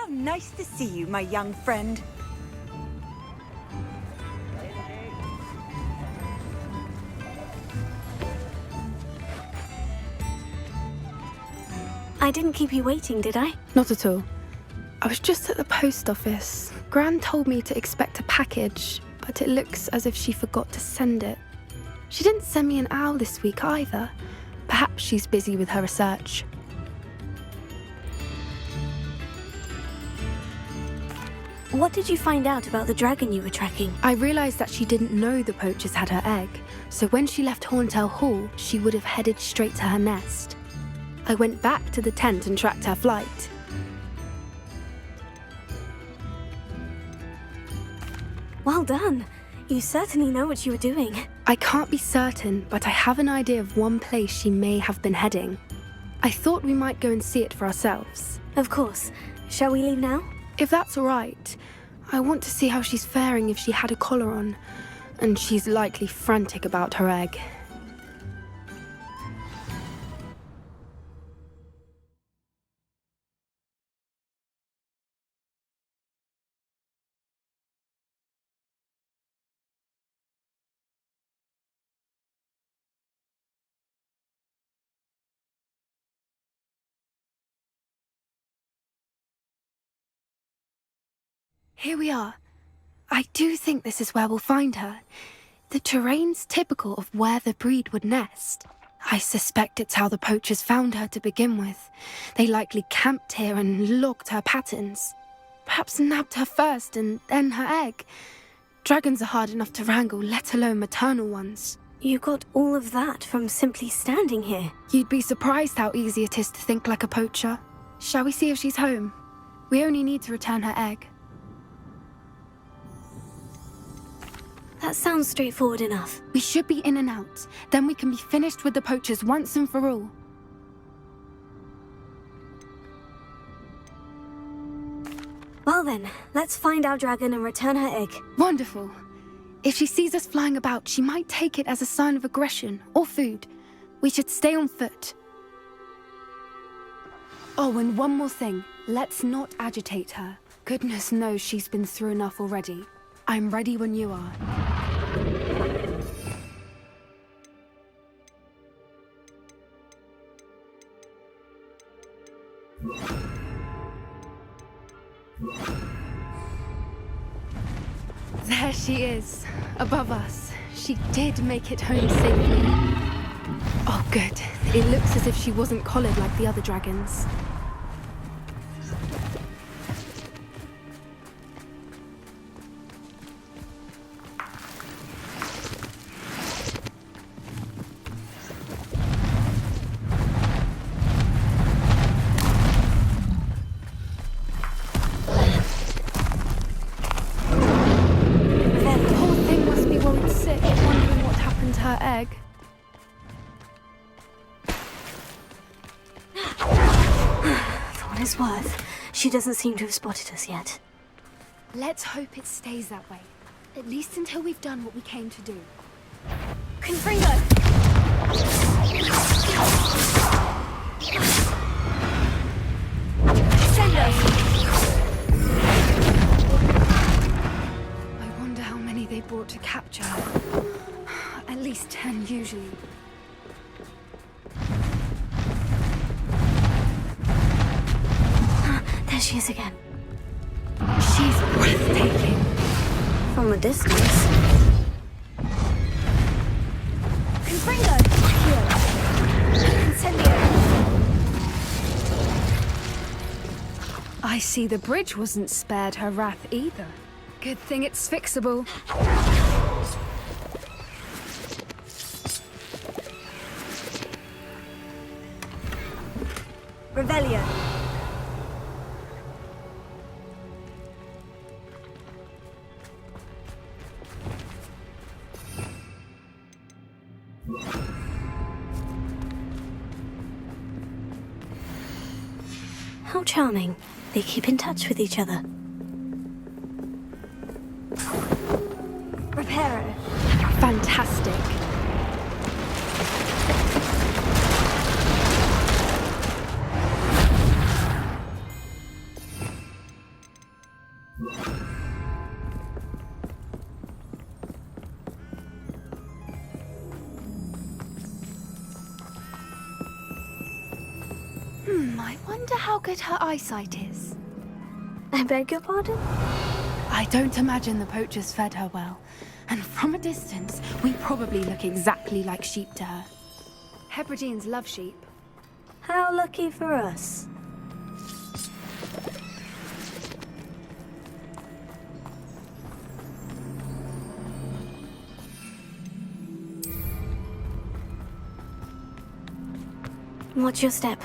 How nice to see you, my young friend. I didn't keep you waiting, did I? Not at all. I was just at the post office. Gran told me to expect a package, but it looks as if she forgot to send it. She didn't send me an owl this week either. Perhaps she's busy with her research. What did you find out about the dragon you were tracking? I realised that she didn't know the poachers had her egg, so when she left Horntail Hall, she would have headed straight to her nest. I went back to the tent and tracked her flight. Well done. You certainly know what you were doing. I can't be certain, but I have an idea of one place she may have been heading. I thought we might go and see it for ourselves. Of course. Shall we leave now? If that's all right. I want to see how she's faring if she had a collar on, and she's likely frantic about her egg. Here we are. I do think this is where we'll find her. The terrain's typical of where the breed would nest. I suspect it's how the poachers found her to begin with. They likely camped here and logged her patterns. Perhaps nabbed her first and then her egg. Dragons are hard enough to wrangle, let alone maternal ones. You got all of that from simply standing here. You'd be surprised how easy it is to think like a poacher. Shall we see if she's home? We only need to return her egg. That sounds straightforward enough. We should be in and out. Then we can be finished with the poachers once and for all. Well then, let's find our dragon and return her egg. Wonderful. If she sees us flying about, she might take it as a sign of aggression or food. We should stay on foot. Oh, and one more thing. Let's not agitate her. Goodness knows she's been through enough already. I'm ready when you are. There she is, above us. She did make it home safely. Oh, good. It looks as if she wasn't collared like the other dragons. Egg. For what it's worth, she doesn't seem to have spotted us yet. Let's hope it stays that way. At least until we've done what we came to do. Confringo! Send us! I wonder how many they brought to capture her. At least 10 usually. There she is again. She's breathtaking. From a distance. Confringo! Incendio! I see the bridge wasn't spared her wrath either. Good thing it's fixable. Revelio. How charming. They keep in touch with each other. Reparo. Fantastic. I wonder how good her eyesight is. I beg your pardon? I don't imagine the poachers fed her well. And from a distance, we probably look exactly like sheep to her. Hebrideans love sheep. How lucky for us. Watch your step.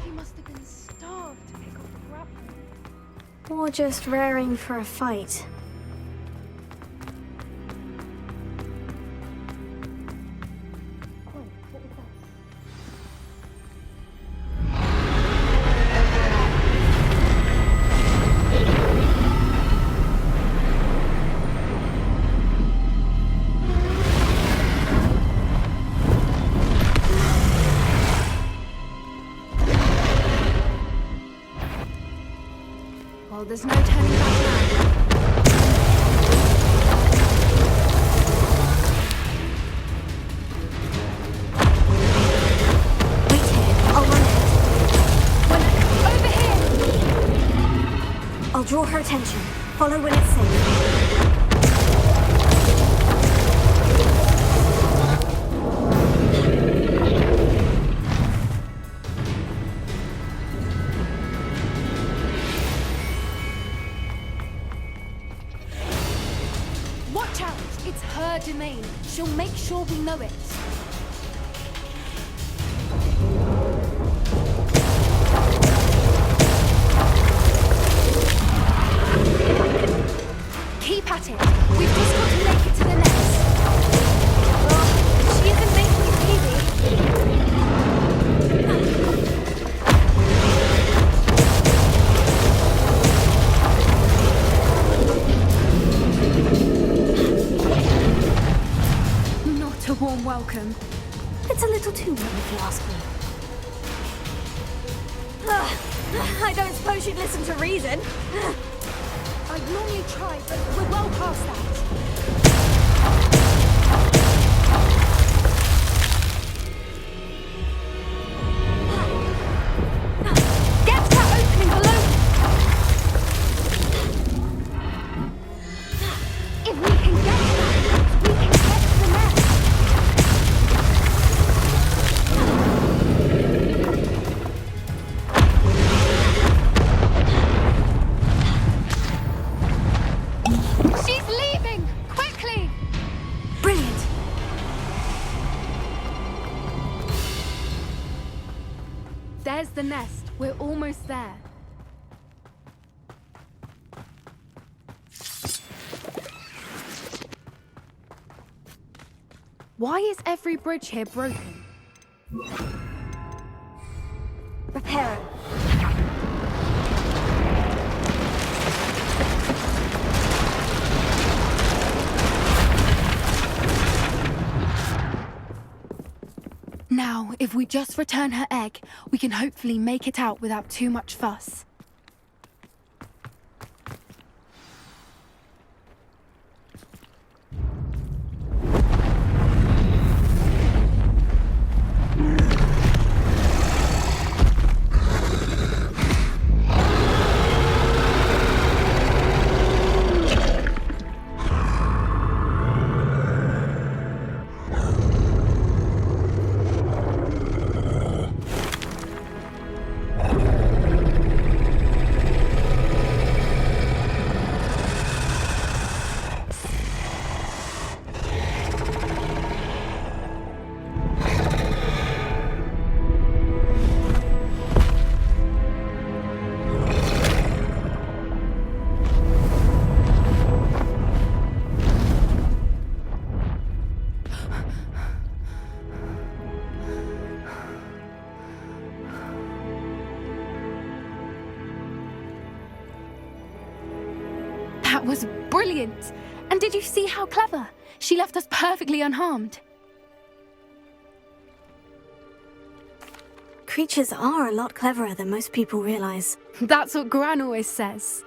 He must have been starved to pick up the grapple. Or just raring for a fight. Well, there's no turning back now. Wait here. I'll run ahead. Over here! I'll draw her attention. Follow when it's safe. Watch out! It's her domain. She'll make sure we know it. Keep at it. We've just got to make it to the nest. Oh, she isn't making it easy. Not a warm welcome. It's a little too warm if you ask me. I don't suppose you'd listen to reason. I'd normally try, but we're well past that. Get to that opening below! If we can get to that, we can get to the nest. She's leaving! Quickly! Brilliant. There's the nest. We're almost there. Why is every bridge here broken? Repair it. Now, if we just return her egg, we can hopefully make it out without too much fuss. That was brilliant! And did you see how clever? She left us perfectly unharmed. Creatures are a lot cleverer than most people realize. That's what Gran always says.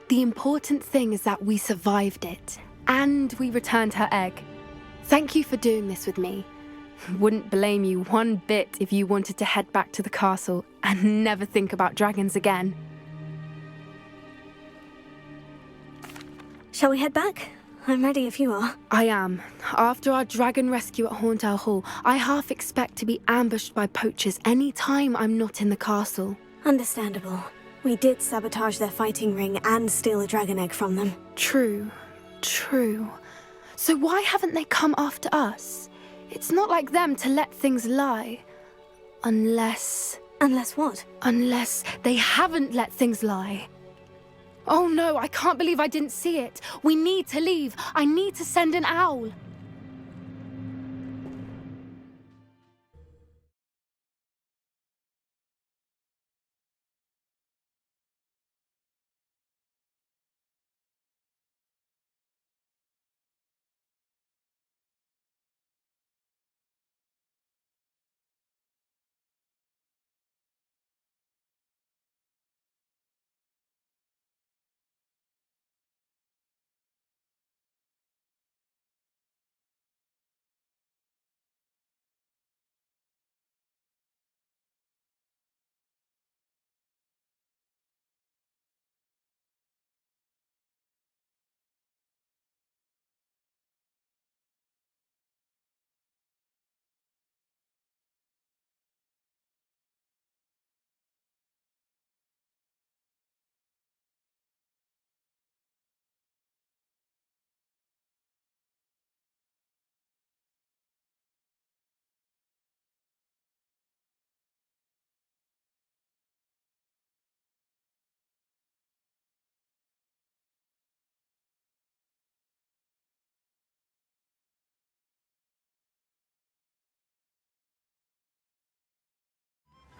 The important thing is that we survived it, and we returned her egg. Thank you for doing this with me. Wouldn't blame you one bit if you wanted to head back to the castle and never think about dragons again. Shall we head back? I'm ready if you are. I am. After our dragon rescue at Hauntow Hall, I half expect to be ambushed by poachers any time I'm not in the castle. Understandable. We did sabotage their fighting ring and steal a dragon egg from them. True. So why haven't they come after us? It's not like them to let things lie. Unless what? Unless they haven't let things lie. Oh no, I can't believe I didn't see it. We need to leave. I need to send an owl.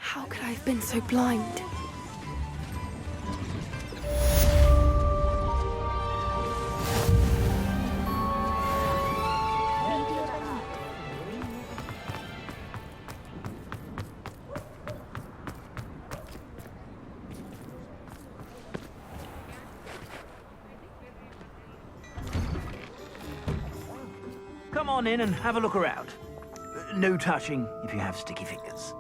How could I have been so blind? Come on in and have a look around. No touching if you have sticky fingers.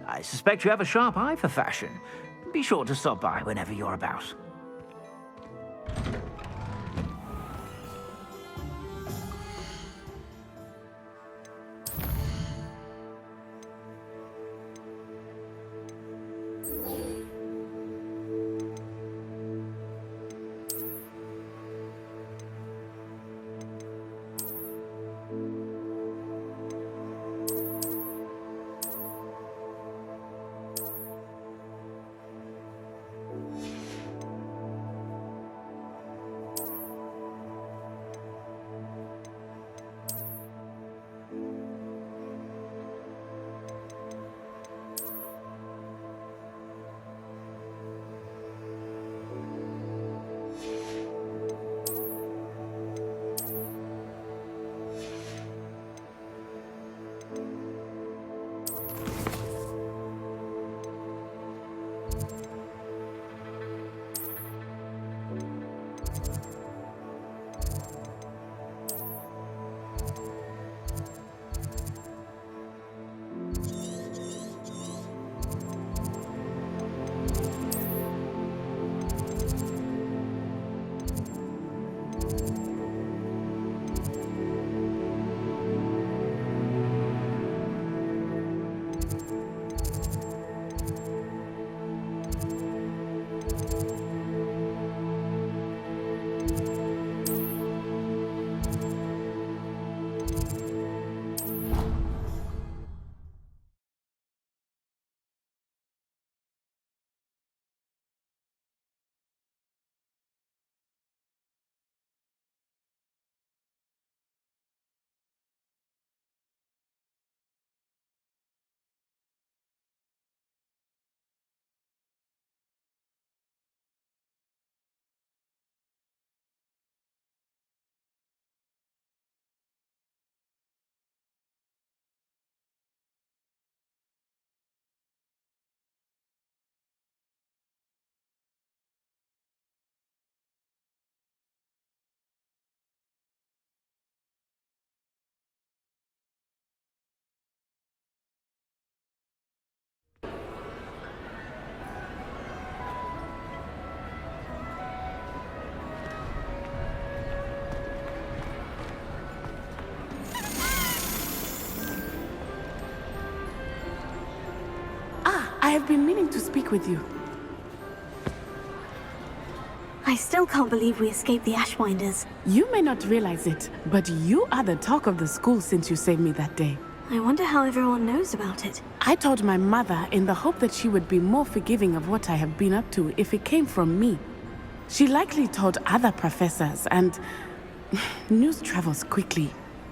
I suspect you have a sharp eye for fashion. Be sure to stop by whenever you're about. have been meaning to speak with you. I still can't believe we escaped the Ashwinders. You may not realize it, but you are the talk of the school since you saved me that day. I wonder how everyone knows about it. I told my mother in the hope that she would be more forgiving of what I have been up to if it came from me. She likely told other professors, and news travels quickly.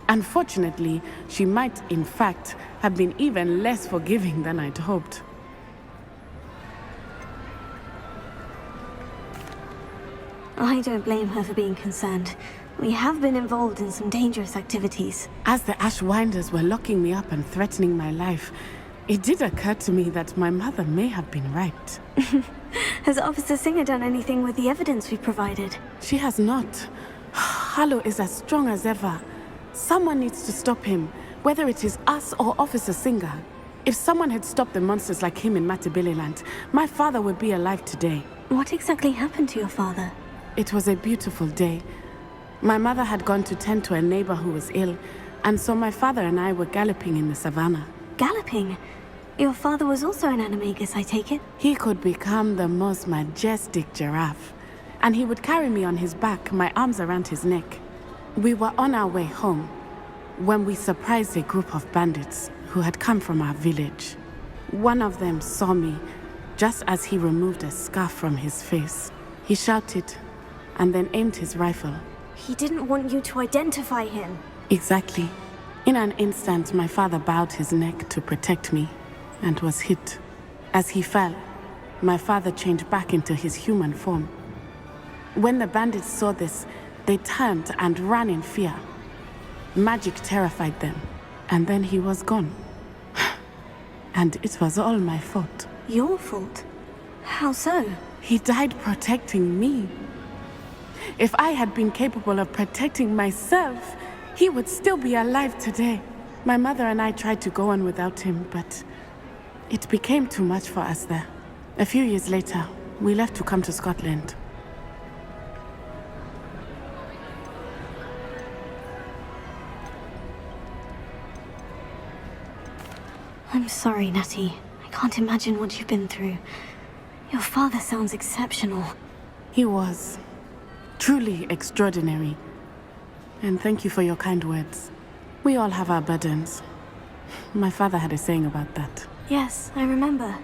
Unfortunately, she might, in fact, have been even less forgiving than I'd hoped. I don't blame her for being concerned. We have been involved in some dangerous activities. As the Ashwinders were locking me up and threatening my life, it did occur to me that my mother may have been right. Has Officer Singer done anything with the evidence we provided? She has not. Harlow is as strong as ever. Someone needs to stop him, whether it is us or Officer Singer. If someone had stopped the monsters like him in Matabeleland, my father would be alive today. What exactly happened to your father? It was a beautiful day. My mother had gone to tend to a neighbor who was ill, and so my father and I were galloping in the savannah. Galloping? Your father was also an animagus, I take it? He could become the most majestic giraffe, and he would carry me on his back, my arms around his neck. We were on our way home when we surprised a group of bandits who had come from our village. One of them saw me just as he removed a scarf from his face. He shouted and then aimed his rifle. He didn't want you to identify him. Exactly. In an instant, my father bowed his neck to protect me and was hit. As he fell, my father changed back into his human form. When the bandits saw this, they turned and ran in fear. Magic terrified them, and then he was gone. And it was all my fault. Your fault? How so? He died protecting me. If I had been capable of protecting myself, he would still be alive today. My mother and I tried to go on without him, but it became too much for us there. A few years later, we left to come to Scotland. I'm sorry, Natty. I can't imagine what you've been through. Your father sounds exceptional. He was truly extraordinary. And thank you for your kind words. We all have our burdens. My father had a saying about that. Yes, I remember.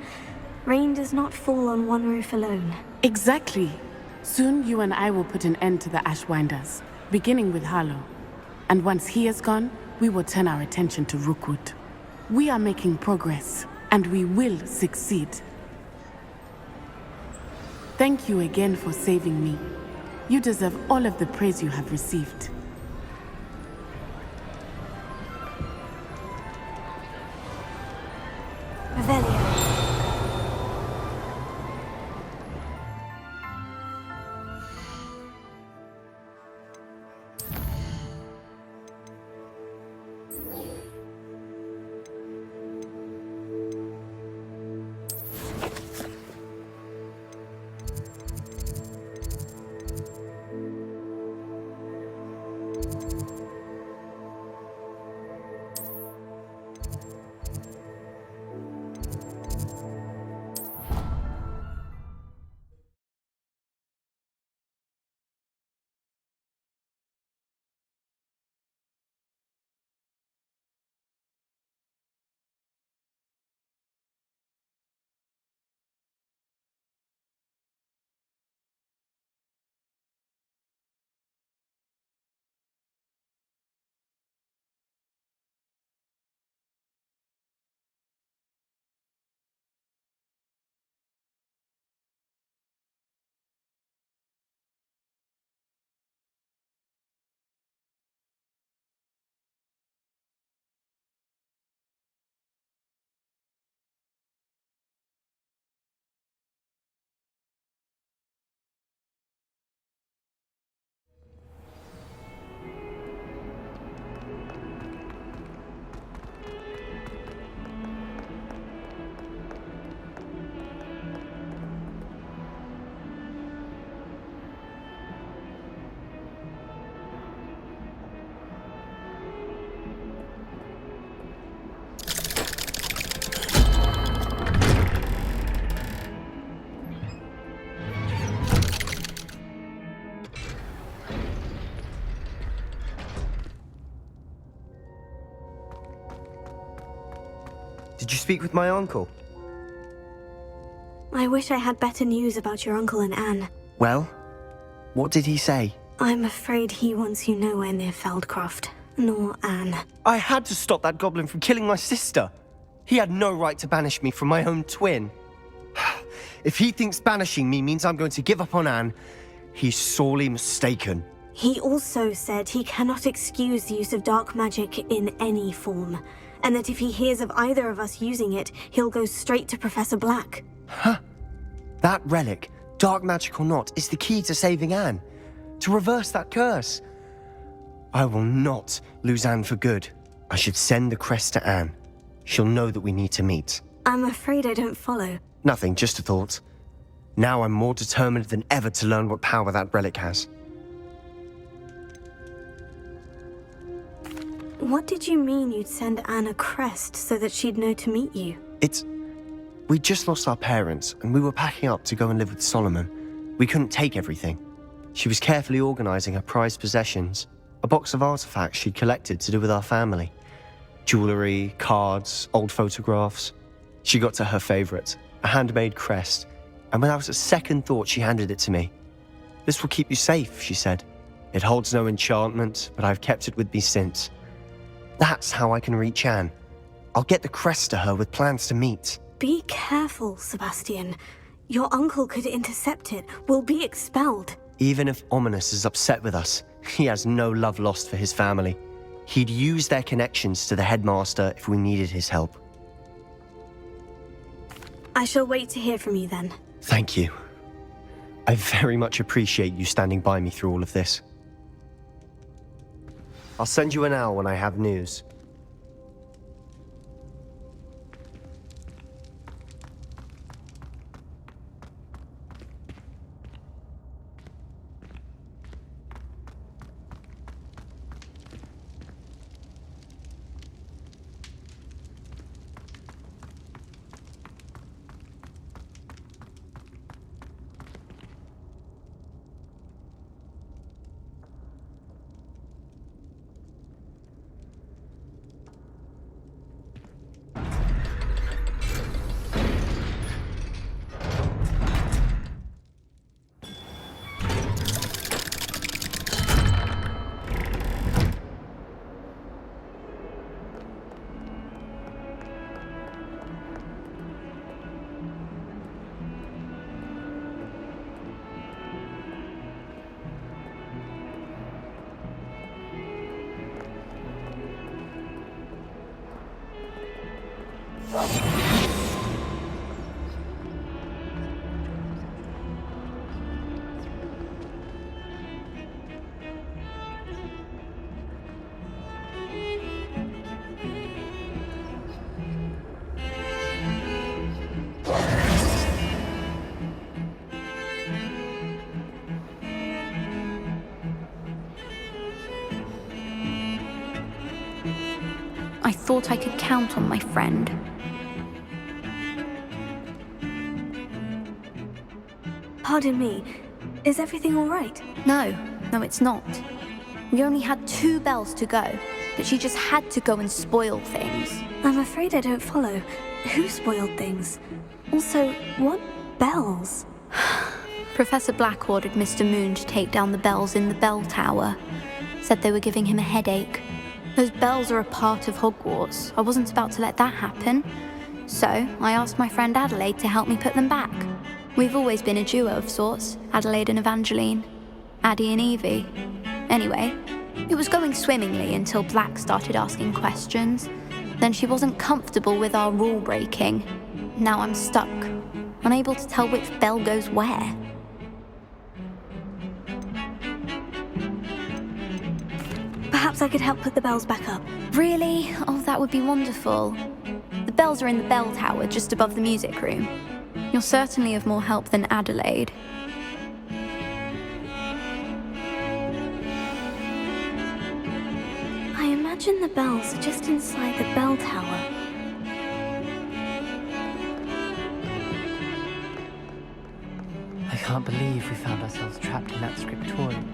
Rain does not fall on one roof alone. Exactly. Soon you and I will put an end to the Ashwinders, beginning with Harlow. And once he is gone, we will turn our attention to Rookwood. We are making progress, and we will succeed. Thank you again for saving me. You deserve all of the praise you have received. Revelio. Did you speak with my uncle? I wish I had better news about your uncle and Anne. Well, what did he say? I'm afraid he wants you nowhere near Feldcroft, nor Anne. I had to stop that goblin from killing my sister. He had no right to banish me from my own twin. If he thinks banishing me means I'm going to give up on Anne, he's sorely mistaken. He also said he cannot excuse the use of dark magic in any form, and that if he hears of either of us using it, he'll go straight to Professor Black. Huh? That relic, dark magic or not, is the key to saving Anne. To reverse that curse. I will not lose Anne for good. I should send the crest to Anne. She'll know that we need to meet. I'm afraid I don't follow. Nothing, just a thought. Now I'm more determined than ever to learn what power that relic has. What did you mean you'd send Anne a crest so that she'd know to meet you? We just lost our parents, and we were packing up to go and live with Solomon. We couldn't take everything. She was carefully organizing her prized possessions, a box of artifacts she'd collected to do with our family. Jewelry, cards, old photographs. She got to her favorite, a handmade crest, and without a second thought she handed it to me. "This will keep you safe," she said. "It holds no enchantment, but I've kept it with me since. That's how I can reach Anne. I'll get the crest to her with plans to meet." Be careful, Sebastian. Your uncle could intercept it. We'll be expelled. Even if Ominous is upset with us, he has no love lost for his family. He'd use their connections to the headmaster if we needed his help. I shall wait to hear from you then. Thank you. I very much appreciate you standing by me through all of this. I'll send you an owl when I have news. I thought I could count on my friend. Pardon me. Is everything all right? No, it's not. We only had 2 bells to go, but she just had to go and spoil things. I'm afraid I don't follow. Who spoiled things? Also, what bells? Professor Black ordered Mr. Moon to take down the bells in the bell tower. Said they were giving him a headache. Those bells are a part of Hogwarts. I wasn't about to let that happen. So, I asked my friend Adelaide to help me put them back. We've always been a duo of sorts, Adelaide and Evangeline. Addie and Evie. Anyway, it was going swimmingly until Black started asking questions. Then she wasn't comfortable with our rule breaking. Now I'm stuck, unable to tell which bell goes where. Perhaps I could help put the bells back up. Really? Oh, that would be wonderful. The bells are in the bell tower just above the music room. You're certainly of more help than Adelaide. I imagine the bells are just inside the bell tower. I can't believe we found ourselves trapped in that scriptorium.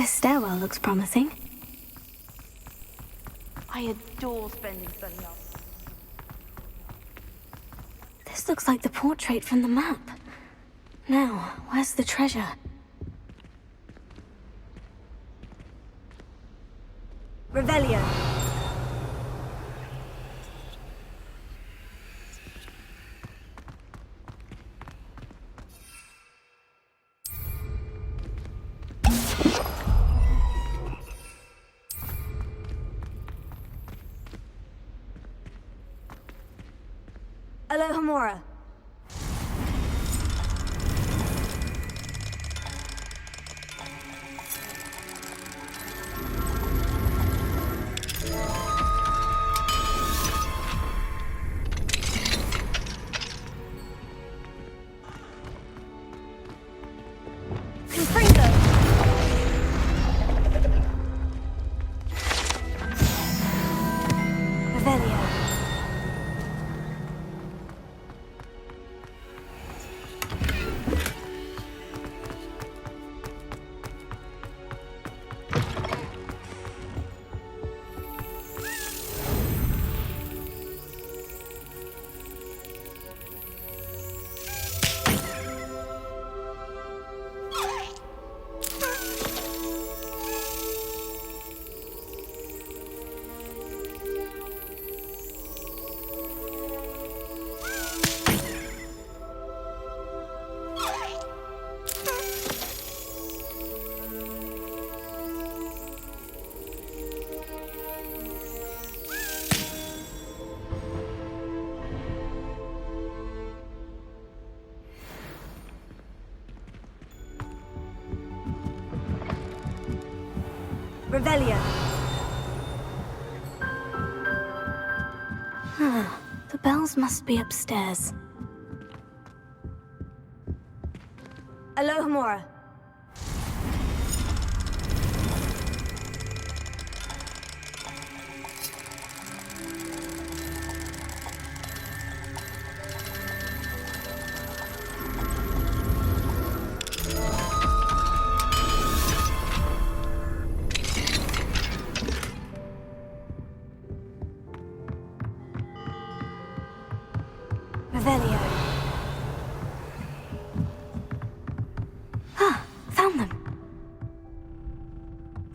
This stairwell looks promising. I adore spending Sunday off. This looks like the portrait from the map. Now, where's the treasure? Revelio. Alohomora. Confringo. Revelio. Revelio. The bells must be upstairs. Alohomora. Revelio. Found them.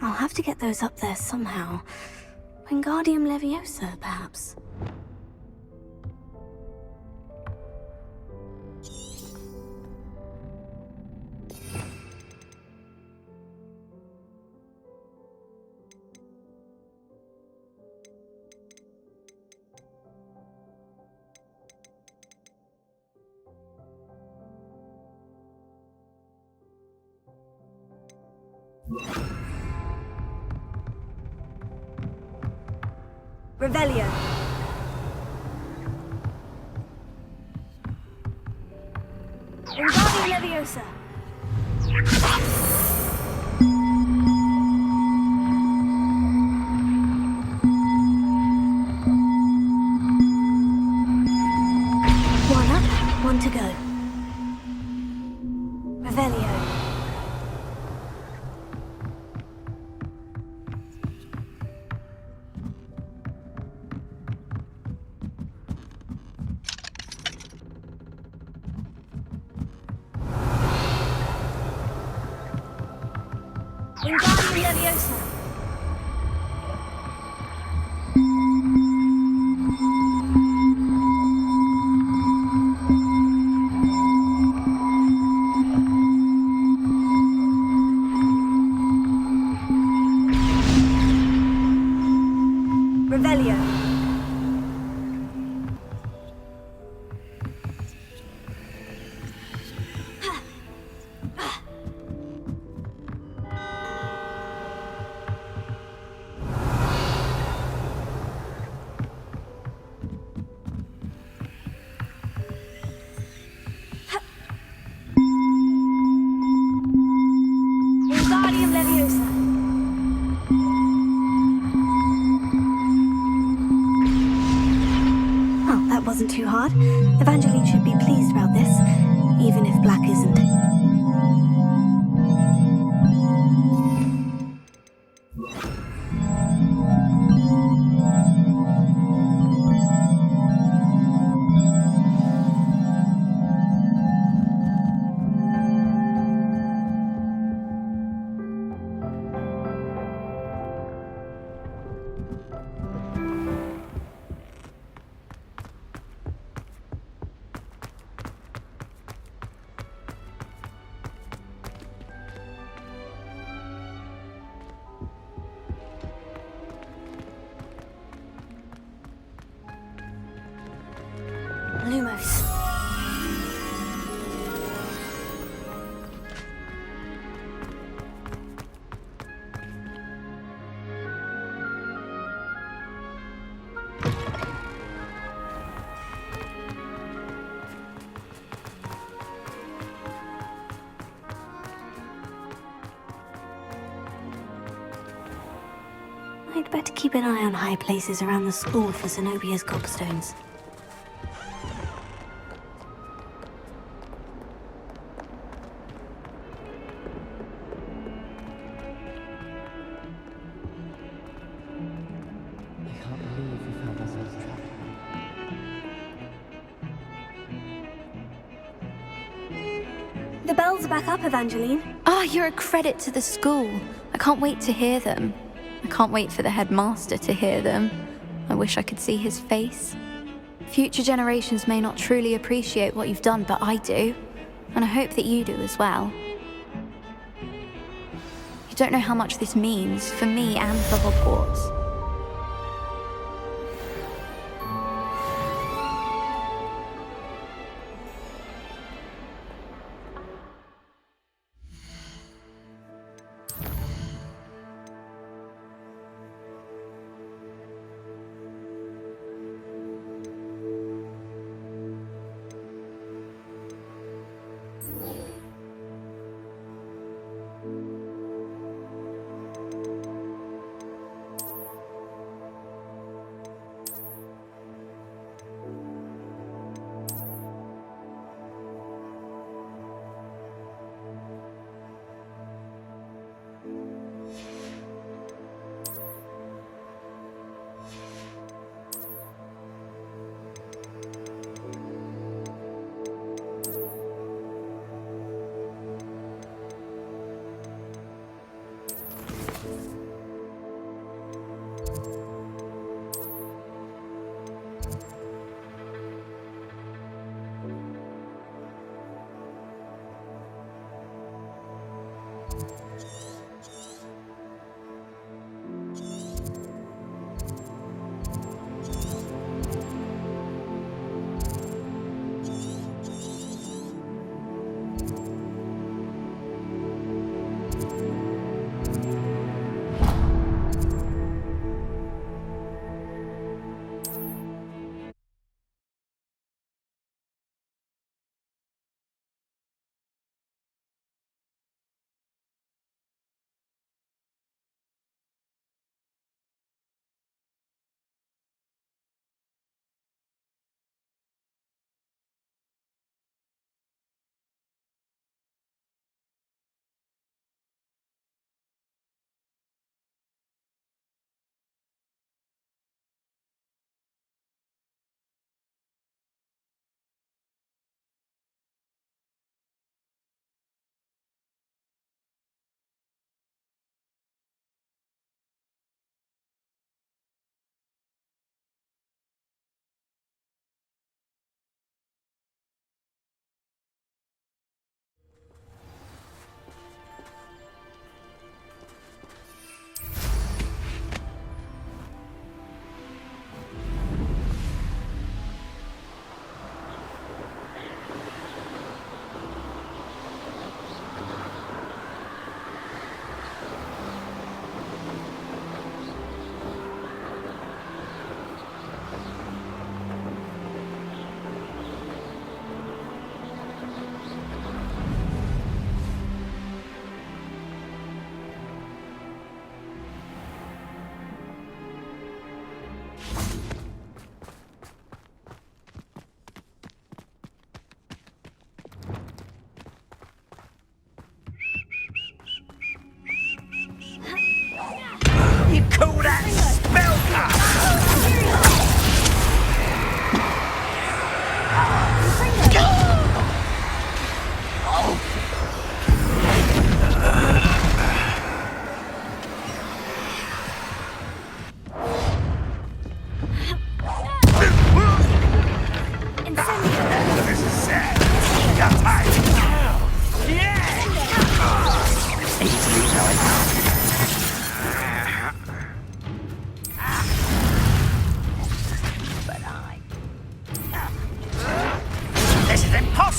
I'll have to get those up there somehow. Wingardium Leviosa, perhaps. Revelio. Wingardium Leviosa. One up, one to go. Revelio. Wingardium Leviosa. Revelio. Wingardium Leviosa. Oh, that wasn't too hard. Evangeline should be pleased about this, even if Black isn't. I'd better keep an eye on high places around the school for Zenobia's gobstones. I can't believe we found ourselves trapped. The bells are back up, Evangeline. Ah, you're a credit to the school. I can't wait to hear them. I can't wait for the headmaster to hear them. I wish I could see his face. Future generations may not truly appreciate what you've done, but I do. And I hope that you do as well. You don't know how much this means for me and for Hogwarts.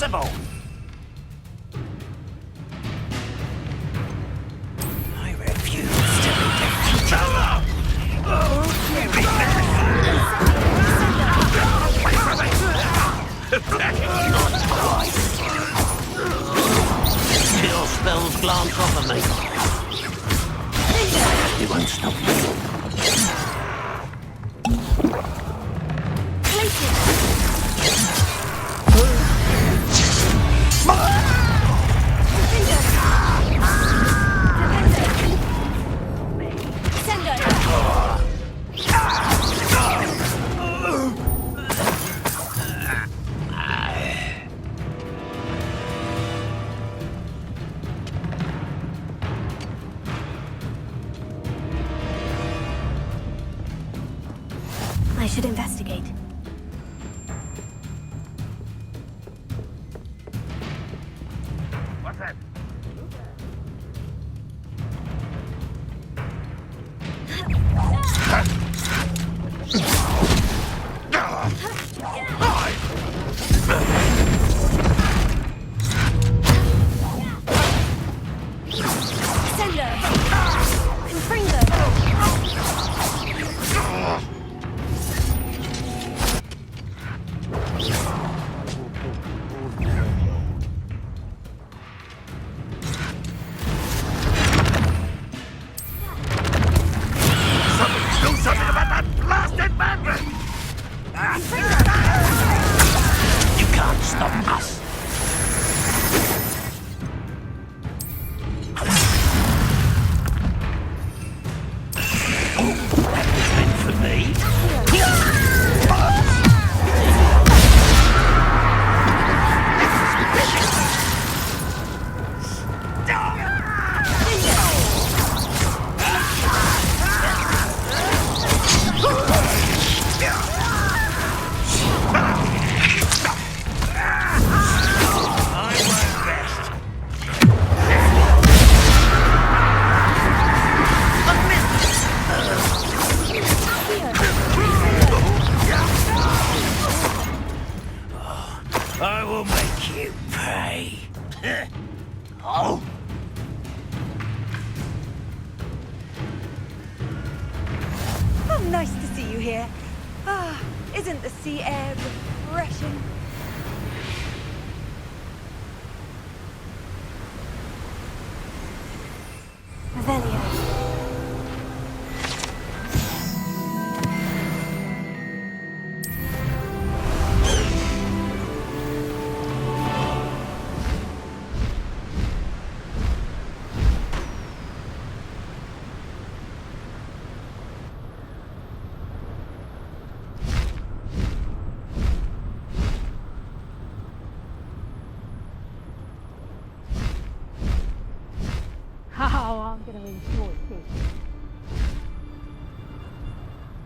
impossible! I refuse to be defeated. Your spells glance off of me. You won't stop me. I should investigate. What's that? Sendo! Confringo! Do something about that blasted madman! You can't stop us. That was meant for me. I will make you pay. Oh. Oh, nice to see you here. Ah, isn't the sea air refreshing? Revelio.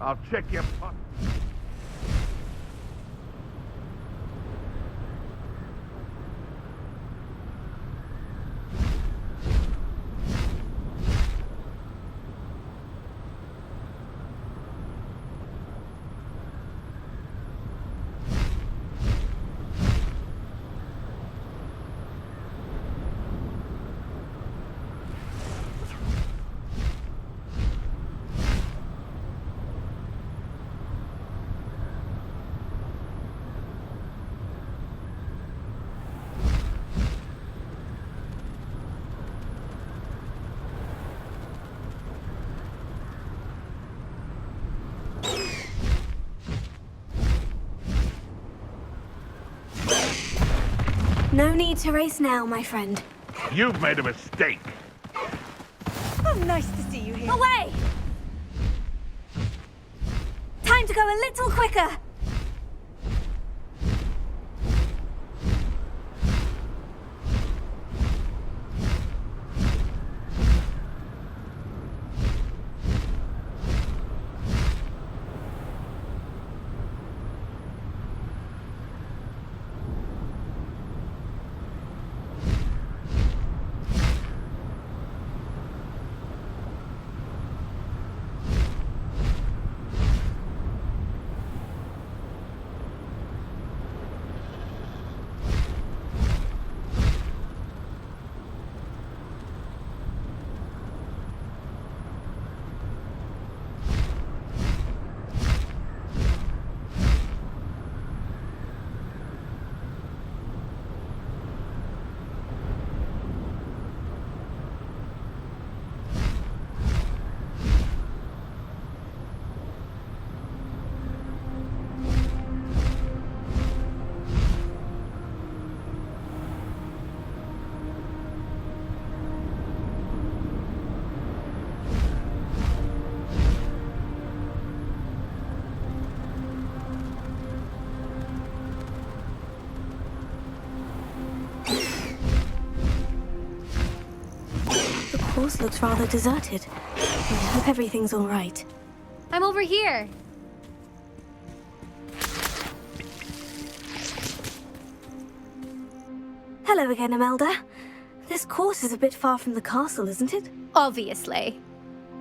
I'll check your pot. No need to race now, my friend. You've made a mistake. Oh, nice to see you here. Away! Time to go a little quicker. The course looks rather deserted. I hope everything's all right. I'm over here. Hello again, Imelda. This course is a bit far from the castle, isn't it? Obviously.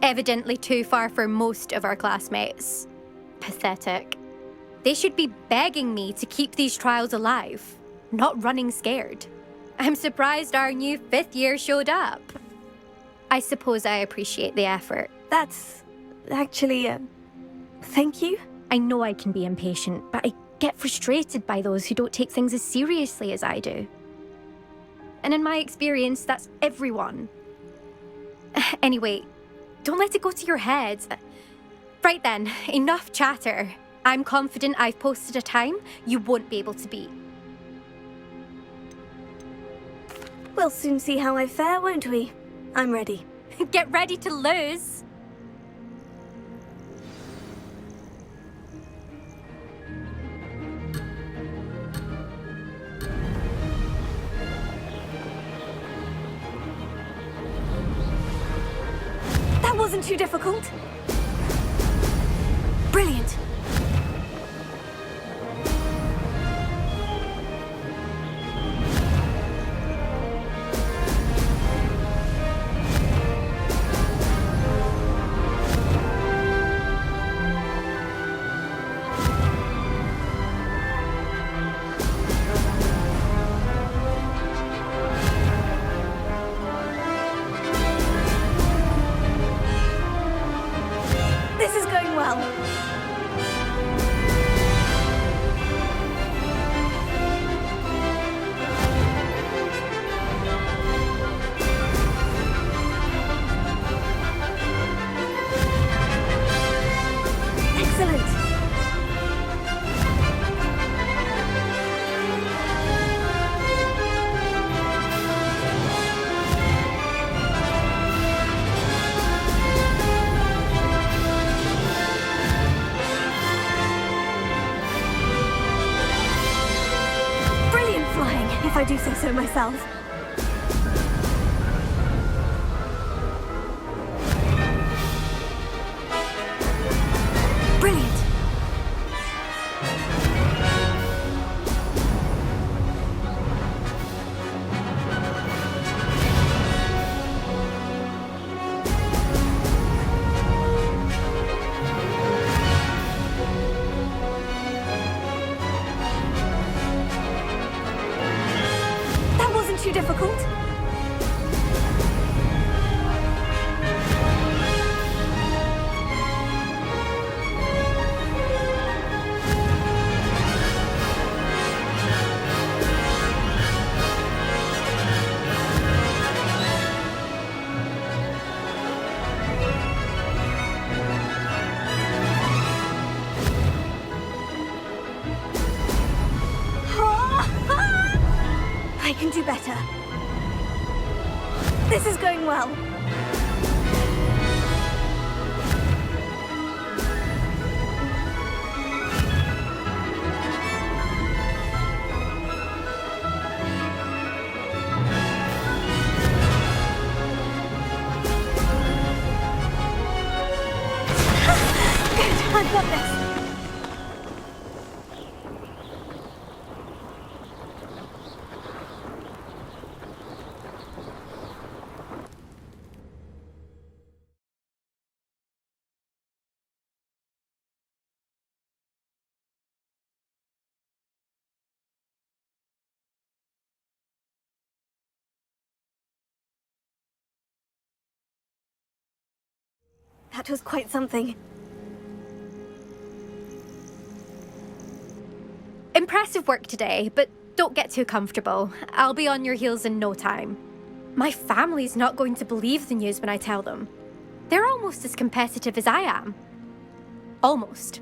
Evidently too far for most of our classmates. Pathetic. They should be begging me to keep these trials alive, not running scared. I'm surprised our new 5th year showed up. I suppose I appreciate the effort. That's actually, thank you. I know I can be impatient, but I get frustrated by those who don't take things as seriously as I do. And in my experience, that's everyone. Anyway, don't let it go to your head. Right then, enough chatter. I'm confident I've posted a time you won't be able to beat. We'll soon see how I fare, won't we? I'm ready. Get ready to lose. That wasn't too difficult. Brilliant. This is going well. Excellent. Brilliant flying, if I do say so myself. Brilliant. That wasn't too difficult. I can do better. This is going well. Good, I've got this. That was quite something. Impressive work today, but don't get too comfortable. I'll be on your heels in no time. My family's not going to believe the news when I tell them. They're almost as competitive as I am. Almost.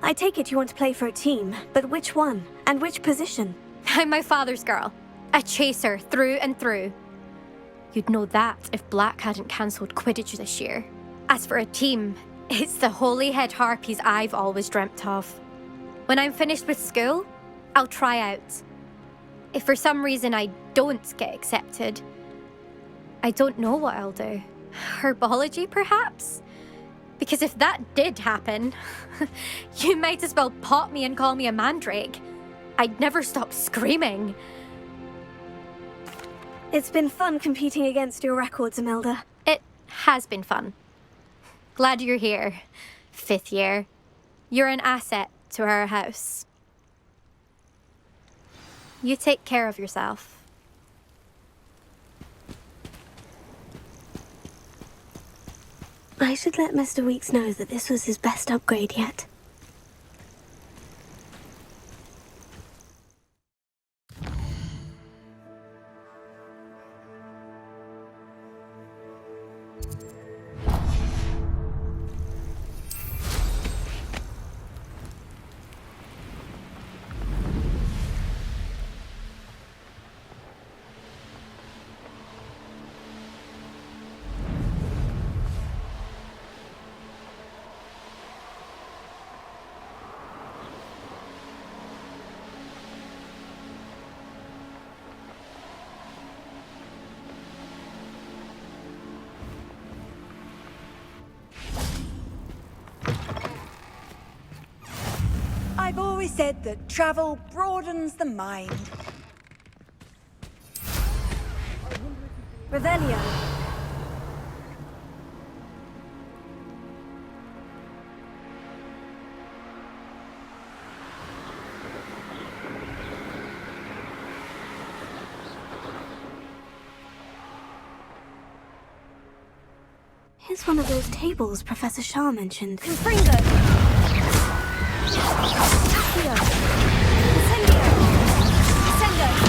I take it you want to play for a team, but which one? And which position? I'm my father's girl. A chaser through and through. You'd know that if Black hadn't cancelled Quidditch this year. As for a team, it's the Holyhead Harpies I've always dreamt of. When I'm finished with school, I'll try out. If for some reason I don't get accepted, I don't know what I'll do. Herbology, perhaps? Because if that did happen, you might as well pop me and call me a mandrake. I'd never stop screaming. It's been fun competing against your records, Imelda. It has been fun. Glad you're here, 5th year. You're an asset to our house. You take care of yourself. I should let Mr. Weeks know that this was his best upgrade yet. I've always said that travel broadens the mind. Revelio. Here's one of those tables Professor Shah mentioned. Confringo! Accio! Incendio! Incendio!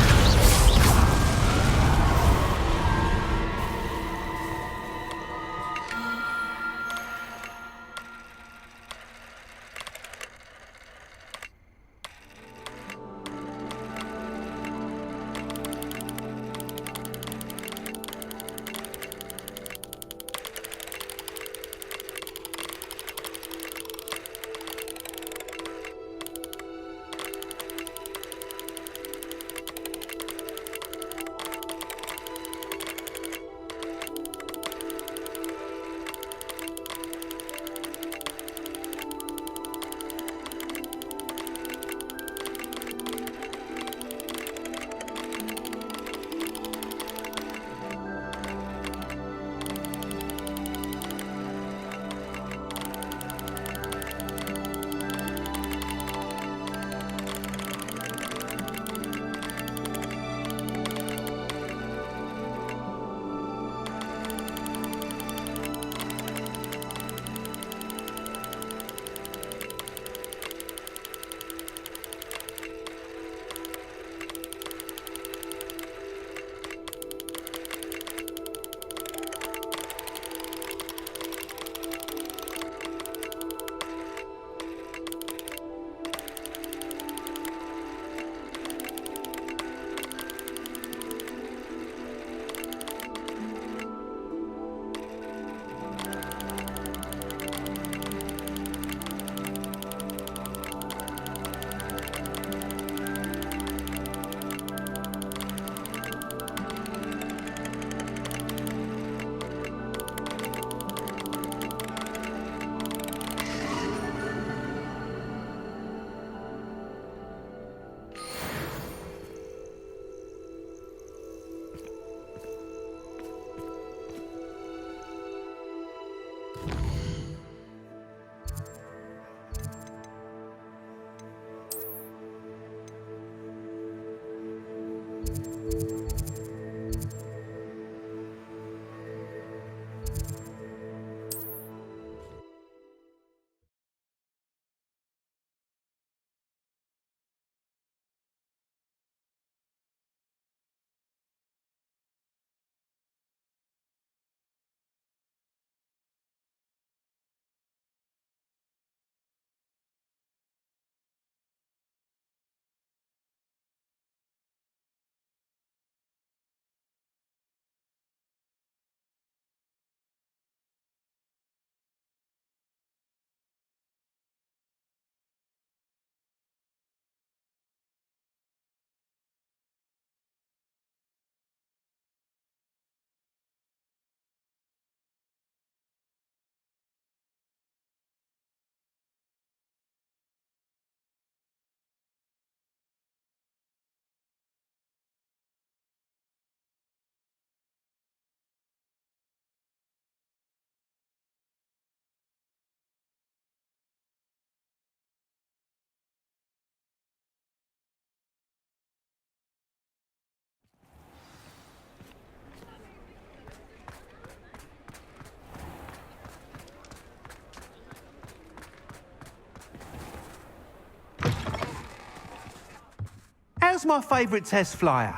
That's my favourite test flyer.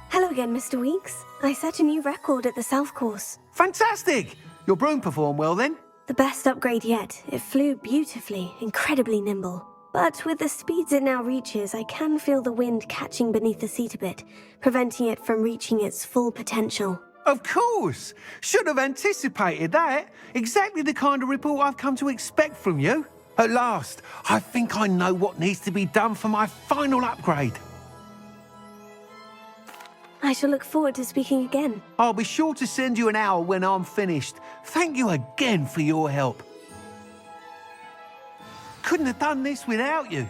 Hello again, Mr. Weeks. I set a new record at the South Course. Fantastic! Your broom performed well then? The best upgrade yet. It flew beautifully, incredibly nimble. But with the speeds it now reaches, I can feel the wind catching beneath the seat a bit, preventing it from reaching its full potential. Of course! Should have anticipated that. Exactly the kind of report I've come to expect from you. At last, I think I know what needs to be done for my final upgrade. I shall look forward to speaking again. I'll be sure to send you an hour when I'm finished. Thank you again for your help. Couldn't have done this without you.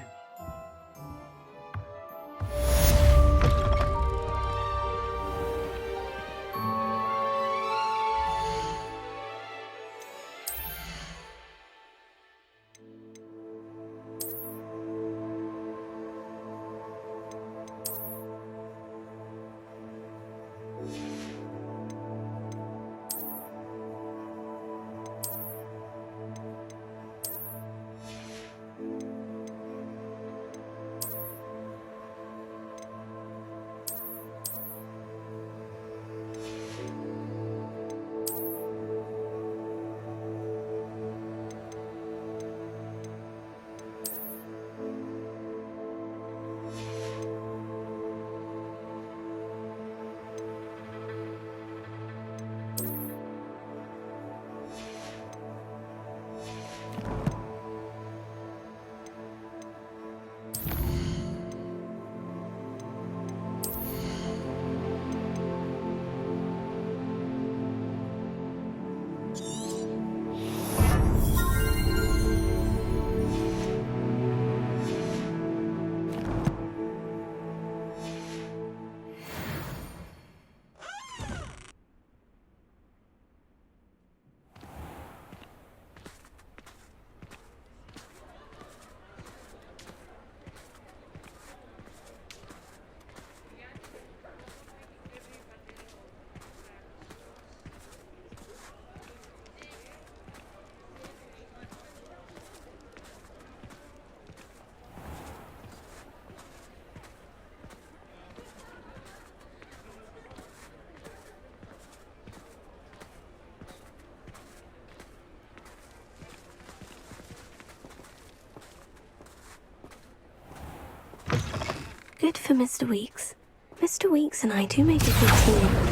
Good for Mr. Weeks. Mr. Weeks and I do make a good team.